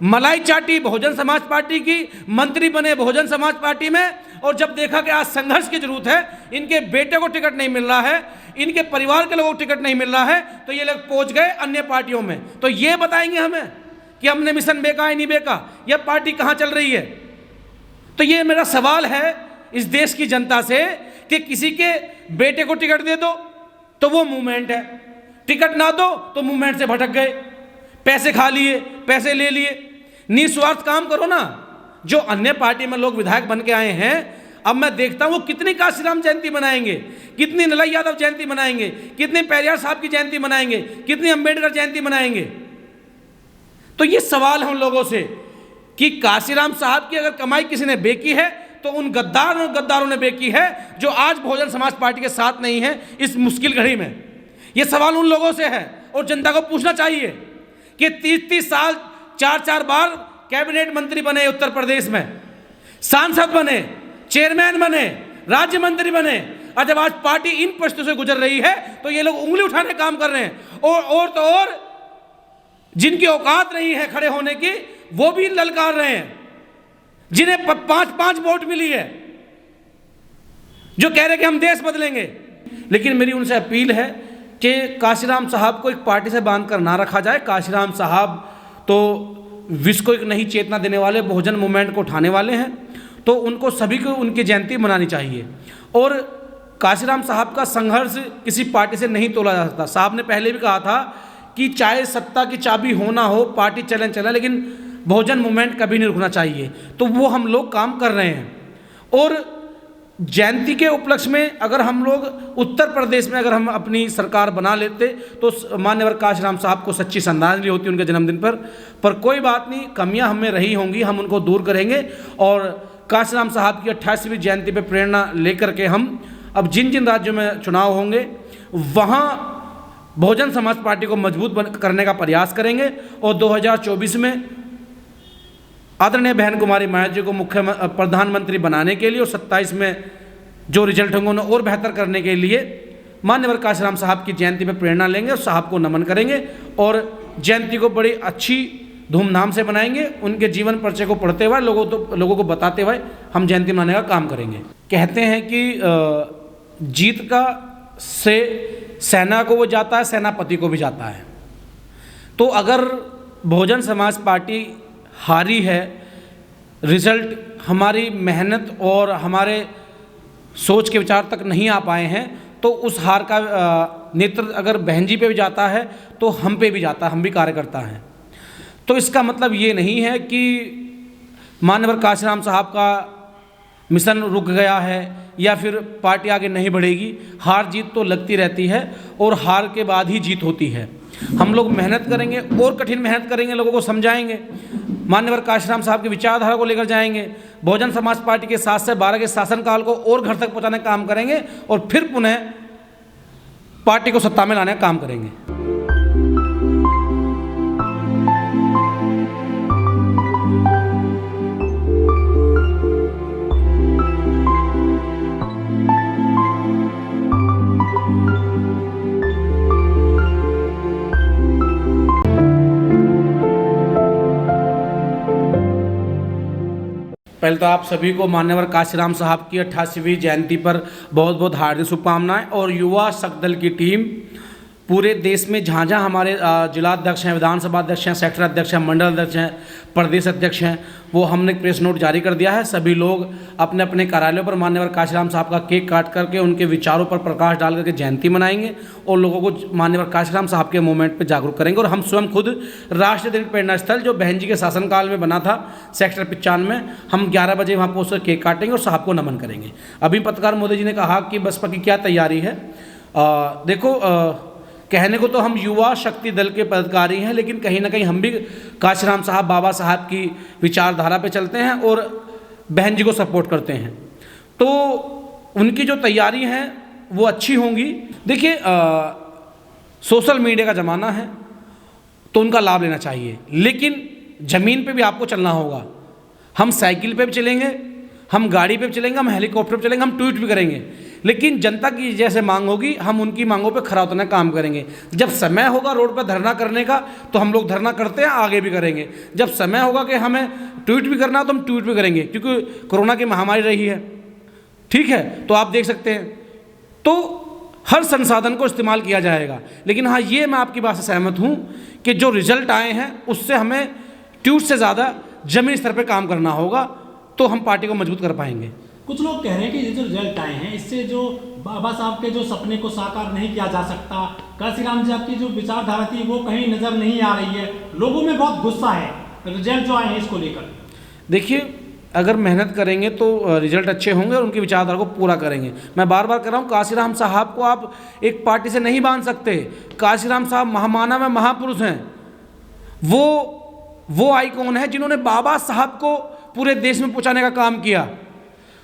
मलाई चाटी बहुजन समाज पार्टी की, मंत्री बने बहुजन समाज पार्टी में, और जब देखा कि आज संघर्ष की जरूरत है, इनके बेटे को टिकट नहीं मिल रहा है, इनके परिवार के लोगों को टिकट नहीं मिल रहा है, तो ये लोग पहुंच गए अन्य पार्टियों में। तो ये बताएंगे हमें कि हमने मिशन बेका है नहीं बेका, यह पार्टी कहां चल रही है। तो ये मेरा सवाल है इस देश की जनता से कि किसी के बेटे को टिकट दे दो तो वो मूवमेंट है, टिकट ना दो तो मूवमेंट से भटक गए, पैसे खा लिए, पैसे ले लिए। निस्वार्थ काम करो ना। जो अन्य पार्टी में लोग विधायक बन के आए हैं, अब मैं देखता हूं वो कितनी काशीराम जयंती मनाएंगे, कितनी नलई यादव जयंती मनाएंगे, कितनी पेरियार साहब की जयंती मनाएंगे, कितनी अंबेडकर जयंती मनाएंगे। तो ये सवाल है उन लोगों से कि काशीराम साहब की अगर कमाई किसी ने बेकी है तो उन गद्दारों ने बेकी है जो आज बहुजन समाज पार्टी के साथ नहीं है इस मुश्किल घड़ी में। ये सवाल उन लोगों से है और जनता को पूछना चाहिए कि 30-30 साल 4-4 बार कैबिनेट मंत्री बने, उत्तर प्रदेश में सांसद बने, चेयरमैन बने, राज्य मंत्री बने, और जब आज पार्टी इन परिस्थितियों से गुजर रही है तो ये लोग उंगली उठाने काम कर रहे हैं। और जिनकी औकात नहीं है खड़े होने की वो भी ललकार रहे हैं, जिन्हें 5-5 वोट मिली है, जो कह रहे कि हम देश बदलेंगे। लेकिन मेरी उनसे अपील है कि काशीराम साहब को एक पार्टी से बांध कर ना रखा जाए। काशीराम साहब तो विश्व को एक नई चेतना देने वाले, बहुजन मूवमेंट को उठाने वाले हैं, तो उनको सभी को उनकी जयंती मनानी चाहिए। और काशीराम साहब का संघर्ष किसी पार्टी से नहीं तोला जा सकता। साहब ने पहले भी कहा था कि चाहे सत्ता की चाबी हो ना हो, पार्टी चले, लेकिन बहुजन मूवमेंट कभी नहीं रुकना चाहिए। तो वो हम लोग काम कर रहे हैं। और जयंती के उपलक्ष्य में अगर हम लोग उत्तर प्रदेश में अगर हम अपनी सरकार बना लेते तो मान्यवर काशीराम साहब को सच्ची श्रद्धांजलि होती उनके जन्मदिन पर कोई बात नहीं, कमियां हमें रही होंगी, हम उनको दूर करेंगे। और काशीराम साहब की 88वीं जयंती पर प्रेरणा लेकर के हम अब जिन जिन राज्यों में चुनाव होंगे वहाँ बहुजन समाज पार्टी को मजबूत करने का प्रयास करेंगे। और 2024 में आदरणीय बहन कुमारी माया जी को प्रधानमंत्री बनाने के लिए और 27 में जो रिजल्ट होंगे उन्हें और बेहतर करने के लिए मान्यवर काशीराम साहब की जयंती पर प्रेरणा लेंगे और साहब को नमन करेंगे और जयंती को बड़ी अच्छी धूमधाम से मनाएंगे। उनके जीवन परिचय को पढ़ते हुए लोगों को बताते हुए हम जयंती मनाने का काम करेंगे। कहते हैं कि जीत का से सेना को वो जाता है, सेनापति को भी जाता है। तो अगर बहुजन समाज पार्टी हारी है, रिजल्ट हमारी मेहनत और हमारे सोच के विचार तक नहीं आ पाए हैं, तो उस हार का नेतृत्व अगर बहन जी पे भी जाता है तो हम पे भी जाता है, हम भी कार्यकर्ता हैं। तो इसका मतलब ये नहीं है कि मान्यवर काशीराम साहब का मिशन रुक गया है या फिर पार्टी आगे नहीं बढ़ेगी। हार जीत तो लगती रहती है और हार के बाद ही जीत होती है। हम लोग मेहनत करेंगे और कठिन मेहनत करेंगे, लोगों को समझाएंगे, मान्यवर काशीराम साहब की विचारधारा को लेकर जाएंगे, बहुजन समाज पार्टी के 7 से 12 के शासनकाल को और घर तक पहुंचाने का काम करेंगे और फिर पुनः पार्टी को सत्ता में लाने का काम करेंगे। पहले तो आप सभी को मान्यवर काशीराम साहब की 88वीं जयंती पर बहुत बहुत हार्दिक शुभकामनाएं। और युवा शक्ति दल की टीम पूरे देश में जहाँ जहाँ हमारे जिला अध्यक्ष हैं, विधानसभा अध्यक्ष हैं, सेक्टर अध्यक्ष हैं, मंडल अध्यक्ष हैं, प्रदेश अध्यक्ष हैं, वो हमने प्रेस नोट जारी कर दिया है। सभी लोग अपने अपने कार्यालयों पर मान्यवर काशीराम साहब का केक काट करके उनके विचारों पर प्रकाश डाल करके जयंती मनाएंगे और लोगों को मान्यवर काशीराम साहब के मूवमेंट पर जागरूक करेंगे। और हम स्वयं खुद राष्ट्रीय दलित प्रेरणा स्थल जो बहन जी के शासनकाल में बना था सेक्टर 95 में, हम 11 बजे वहाँ पहुँच कर केक काटेंगे और साहब को नमन करेंगे। अभी पत्रकार मोदी जी ने कहा कि बसपा की क्या तैयारी है। देखो, कहने को तो हम युवा शक्ति दल के पदाधिकारी हैं, लेकिन कहीं ना कहीं हम भी काशीराम साहब, बाबा साहब की विचारधारा पे चलते हैं और बहन जी को सपोर्ट करते हैं। तो उनकी जो तैयारी हैं वो अच्छी होंगी। देखिए, सोशल मीडिया का ज़माना है तो उनका लाभ लेना चाहिए, लेकिन ज़मीन पे भी आपको चलना होगा। हम साइकिल पे भी चलेंगे, हम गाड़ी पे भी चलेंगे, हम हेलीकॉप्टर पे चलेंगे, हम ट्वीट भी करेंगे, लेकिन जनता की जैसे मांग होगी हम उनकी मांगों पे खरा उतरने का काम करेंगे। जब समय होगा रोड पर धरना करने का तो हम लोग धरना करते हैं, आगे भी करेंगे। जब समय होगा कि हमें ट्वीट भी करना तो हम ट्वीट भी करेंगे, क्योंकि कोरोना की महामारी रही है, ठीक है। तो आप देख सकते हैं, तो हर संसाधन को इस्तेमाल किया जाएगा। लेकिन हाँ, ये मैं आपकी बात से सहमत हूँ कि जो रिजल्ट आए हैं उससे हमें ट्वीट से ज़्यादा ज़मीनी स्तर पे काम करना होगा, तो हम पार्टी को मजबूत कर पाएंगे। कुछ लोग कह रहे हैं कि ये जो रिजल्ट आए हैं इससे जो बाबा साहब के जो सपने को साकार नहीं किया जा सकता, काशीराम जी आपकी जो विचारधारा थी वो कहीं नज़र नहीं आ रही है, लोगों में बहुत गुस्सा है रिजल्ट जो आए हैं इसको लेकर। देखिए, अगर मेहनत करेंगे तो रिजल्ट अच्छे होंगे और उनकी विचारधारा को पूरा करेंगे। मैं बार बार कह रहा हूँ, काशीराम साहब को आप एक पार्टी से नहीं बांध सकते। काशीराम साहब महामानव है, महापुरुष हैं। वो आइकॉन है जिन्होंने बाबा साहब को पूरे देश में पहुँचाने का काम किया।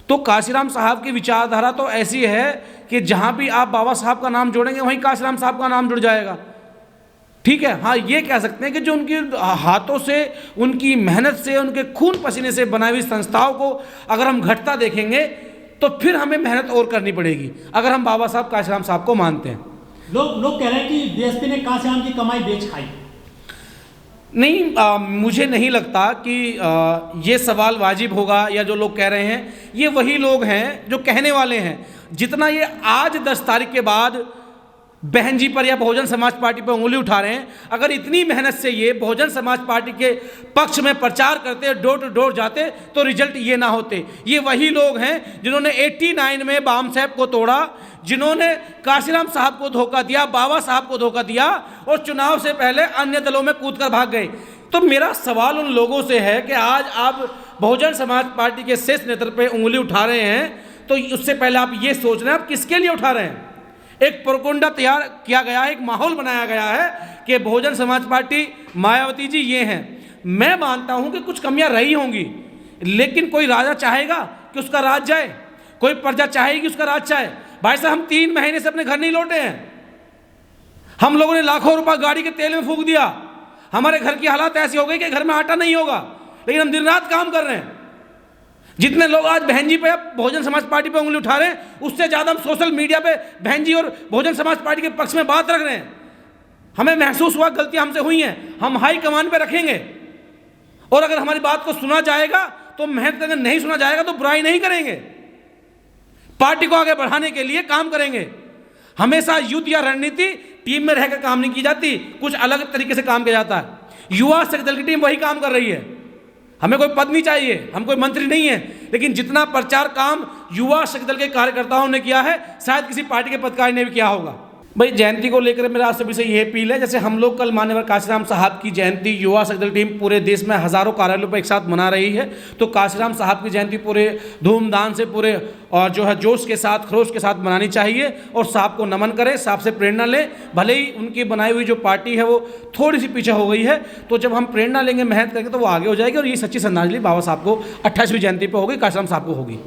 तो काशीराम साहब की विचारधारा तो ऐसी है कि जहाँ भी आप बाबा साहब का नाम जोड़ेंगे वहीं काशीराम साहब का नाम जुड़ जाएगा, ठीक है। हाँ, ये कह सकते हैं कि जो उनके हाथों से, उनकी मेहनत से, उनके खून पसीने से बनाई हुई संस्थाओं को अगर हम घटता देखेंगे तो फिर हमें मेहनत और करनी पड़ेगी, अगर हम बाबा साहब काशीराम साहब को मानते हैं। लोग कह रहे हैं कि बीएसपी ने काशीराम की कमाई बेच खाई। नहीं, मुझे नहीं लगता कि ये सवाल वाजिब होगा, या जो लोग कह रहे हैं ये वही लोग हैं जो कहने वाले हैं। जितना ये आज 10 तारीख के बाद बहन जी पर या बहुजन समाज पार्टी पर उंगली उठा रहे हैं, अगर इतनी मेहनत से ये बहुजन समाज पार्टी के पक्ष में प्रचार करते, डोर टू डोर जाते, तो रिजल्ट ये ना होते। ये वही लोग हैं जिन्होंने 89 में बाम साहब को तोड़ा, जिन्होंने काशीराम साहब को धोखा दिया, बाबा साहब को धोखा दिया और चुनाव से पहले अन्य दलों में कूद कर भाग गए। तो मेरा सवाल उन लोगों से है कि आज आप बहुजन समाज पार्टी के शीर्ष नेतृत्व पर उंगली उठा रहे हैं, तो उससे पहले आप ये सोच रहे हैं आप किसके लिए उठा रहे हैं। एक प्रोपोगंडा तैयार किया गया है, एक माहौल बनाया गया है कि बहुजन समाज पार्टी, मायावती जी ये हैं। मैं मानता हूं कि कुछ कमियां रही होंगी, लेकिन कोई राजा चाहेगा कि उसका राज जाए, कोई प्रजा चाहेगी कि उसका राज जाए। भाई साहब, हम 3 महीने से अपने घर नहीं लौटे हैं। हम लोगों ने लाखों रुपया गाड़ी के तेल में फूंक दिया। हमारे घर की हालत ऐसी हो गई कि घर में आटा नहीं होगा, लेकिन हम दिन रात काम कर रहे हैं। जितने लोग आज बहन जी पे, बहुजन समाज पार्टी पे उंगली उठा रहे हैं, उससे ज़्यादा हम सोशल मीडिया पे बहन जी और बहुजन समाज पार्टी के पक्ष में बात रख रहे हैं। हमें महसूस हुआ गलतियां हमसे हुई हैं, हम हाई कमान पे रखेंगे, और अगर हमारी बात को सुना जाएगा तो मेहनत करेंगे, नहीं सुना जाएगा तो बुराई नहीं करेंगे, पार्टी को आगे बढ़ाने के लिए काम करेंगे। हमेशा युद्ध या रणनीति टीम में रहकर काम नहीं की जाती, कुछ अलग तरीके से काम किया जाता है। युवा शक्ति दल की टीम वही काम कर रही है। हमें कोई पद नहीं चाहिए, हम कोई मंत्री नहीं है, लेकिन जितना प्रचार काम युवा शक्ति दल के कार्यकर्ताओं ने किया है, शायद किसी पार्टी के पदाधिकारी ने भी किया होगा। भाई, जयंती को लेकर मेरा आप सभी से ये अपील है, जैसे हम लोग कल मान्यवर काशीराम साहब की जयंती युवा शक्ति दल टीम पूरे देश में हज़ारों कार्यालयों पर एक साथ मना रही है, तो काशीराम साहब की जयंती पूरे धूमधाम से, पूरे और जो है जोश के साथ, खरोश के साथ मनानी चाहिए, और साहब को नमन करें, साहब से प्रेरणा लें। भले ही उनकी बनाई हुई जो पार्टी है वो थोड़ी सी पीछे हो गई है, तो जब हम प्रेरणा लेंगे, मेहनत करेंगे, तो वो आगे हो जाएगी, और ये सच्ची श्रद्धांजलि बाबा साहब को 28वीं जयंती पर होगी, काशीराम साहब को होगी।